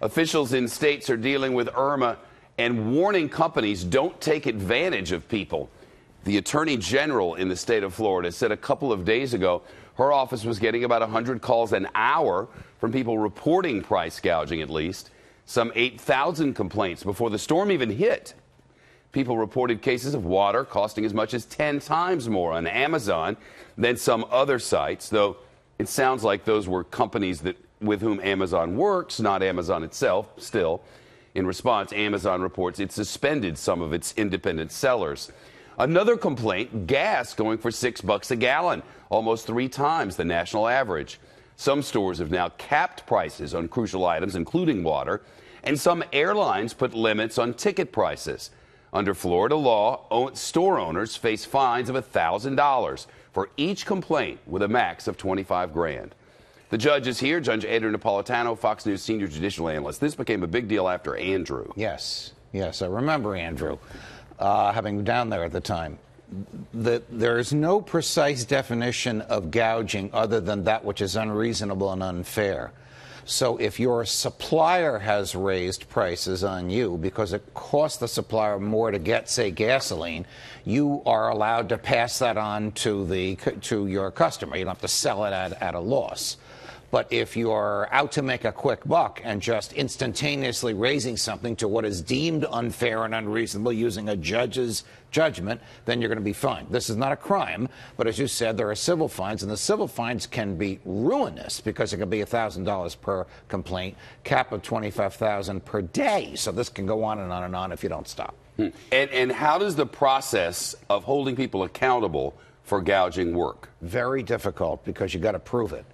Officials in states are dealing with Irma and warning companies don't take advantage of people. The Attorney General in the state of Florida said a couple of days ago her office was getting about 100 calls an hour from people reporting price gouging, at least. Some 8,000 complaints before the storm even hit. People reported cases of water costing as much as 10 times more on Amazon than some other sites, though it sounds like those were companies with whom Amazon works, not Amazon itself. Still, in response, Amazon reports it suspended some of its independent sellers. Another complaint, gas going for $6 a gallon, almost 3 times the national average. Some stores have now capped prices on crucial items, including water, and some airlines put limits on ticket prices. Under Florida law, store owners face fines of $1,000 for each complaint with a max of $25,000. The judge is here, Judge Andrew Napolitano, Fox News senior judicial analyst. This became a big deal after Andrew. Yes, I remember Andrew, having been down there at the time. There is no precise definition of gouging other than that which is unreasonable and unfair. So if your supplier has raised prices on you because it costs the supplier more to get, say, gasoline, you are allowed to pass that on to your customer. You don't have to sell it at a loss. But if you're out to make a quick buck and just instantaneously raising something to what is deemed unfair and unreasonable using a judge's judgment, then you're going to be fined. This is not a crime, but as you said, there are civil fines, and the civil fines can be ruinous because it can be $1,000 per complaint, cap of $25,000 per day. So this can go on and on and on if you don't stop. And how does the process of holding people accountable for gouging work? Very difficult because you got to prove it.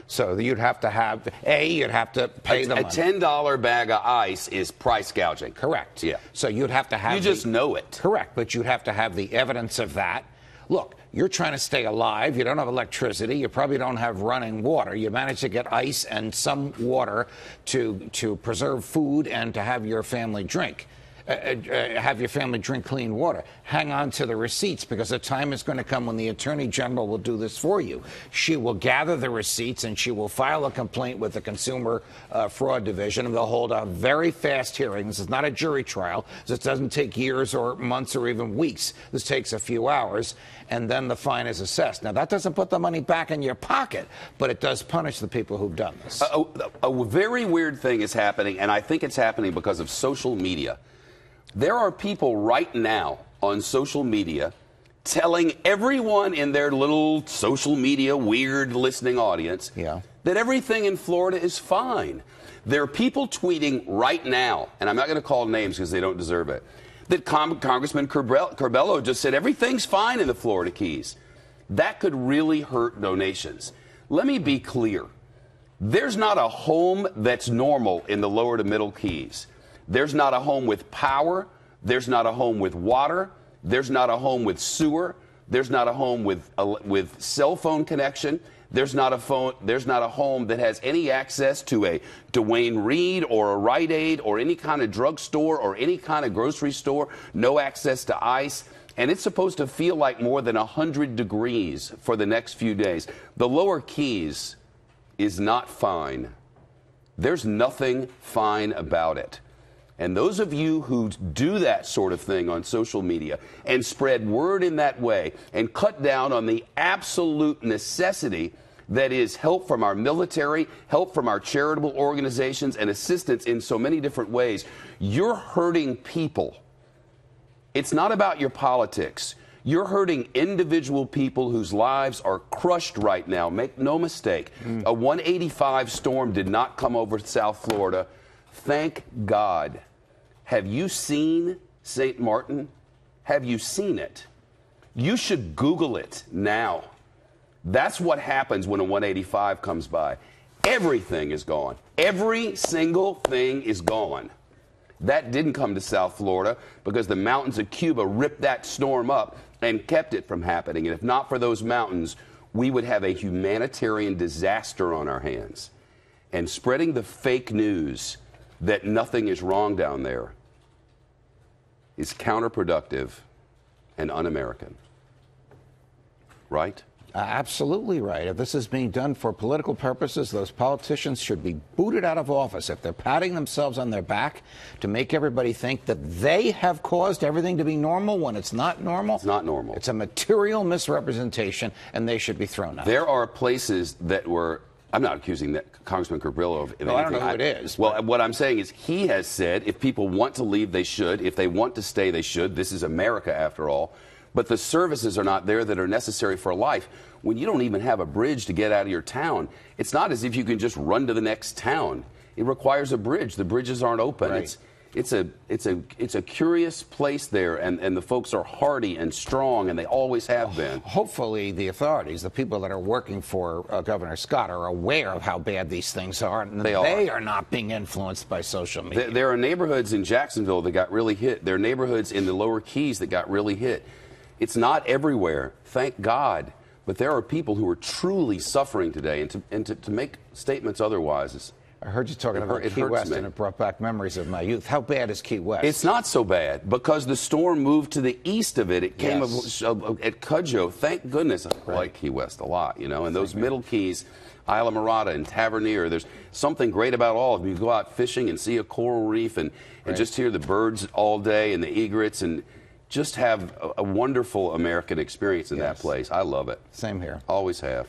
So you'd have to have, you'd have to pay them. A $10 bag of ice is price gouging. Correct. Yeah. So you'd have to have. You just know it. Correct. But you'd have to have the evidence of that. Look, you're trying to stay alive. You don't have electricity. You probably don't have running water. You manage to get ice and some water to preserve food and to have your family drink. Have your family drink clean water. Hang on to the receipts because the time is going to come when the Attorney General will do this for you. She will gather the receipts and she will file a complaint with the Consumer Fraud Division, and they'll hold a very fast hearing. This is not a jury trial. This doesn't take years or months or even weeks. This takes a few hours, and then the fine is assessed. Now, that doesn't put the money back in your pocket, but it does punish the people who've done this. A very weird thing is happening, and I think it's happening because of social media. There are people right now on social media telling everyone in their little social media weird listening audience that everything in Florida is fine. There are people tweeting right now, and I'm not going to call names because they don't deserve it, that Congressman Curbelo just said everything's fine in the Florida Keys. That could really hurt donations. Let me be clear. There's not a home that's normal in the lower to middle Keys. There's not a home with power. There's not a home with water. There's not a home with sewer. There's not a home with cell phone connection. There's not a home that has any access to a Dwayne Reed or a Rite Aid or any kind of drugstore or any kind of grocery store. No access to ice. And it's supposed to feel like more than 100 degrees for the next few days. The lower Keys is not fine. There's nothing fine about it. And those of you who do that sort of thing on social media and spread word in that way and cut down on the absolute necessity that is help from our military, help from our charitable organizations, and assistance in so many different ways, you're hurting people. It's not about your politics. You're hurting individual people whose lives are crushed right now. Make no mistake. A 185 storm did not come over South Florida. Thank God. Have you seen St. Martin? Have you seen it? You should Google it now. That's what happens when a 185 comes by. Everything is gone. Every single thing is gone. That didn't come to South Florida because the mountains of Cuba ripped that storm up and kept it from happening. And if not for those mountains, we would have a humanitarian disaster on our hands. And spreading the fake news that nothing is wrong down there is counterproductive and un-American. Right? Absolutely right. If this is being done for political purposes, those politicians should be booted out of office. If they're patting themselves on their back to make everybody think that they have caused everything to be normal when it's not normal. It's not normal. It's a material misrepresentation, and they should be thrown out. There are places that were... I'm not accusing that Congressman Carrillo of anything. No, I don't know who it is. Well, what I'm saying is he has said if people want to leave, they should. If they want to stay, they should. This is America, after all. But the services are not there that are necessary for life. When you don't even have a bridge to get out of your town, it's not as if you can just run to the next town. It requires a bridge. The bridges aren't open. Right. It's a curious place there, and the folks are hardy and strong, and they always have been. Hopefully the authorities, the people that are working for Governor Scott, are aware of how bad these things are, and they are not being influenced by social media. There are neighborhoods in Jacksonville that got really hit. There are neighborhoods in the lower Keys that got really hit. It's not everywhere, thank God, but there are people who are truly suffering today, and to make statements otherwise is... I heard you talking about Key West, and it brought back memories of my youth. How bad is Key West? It's not so bad because the storm moved to the east of it. It came at Cudjoe. Thank goodness. I like Key West a lot, you know. And those middle keys, Isla Mirada and Tavernier, there's something great about all of them. You go out fishing and see a coral reef and just hear the birds all day and the egrets and just have a wonderful American experience in that place. I love it. Same here. Always have.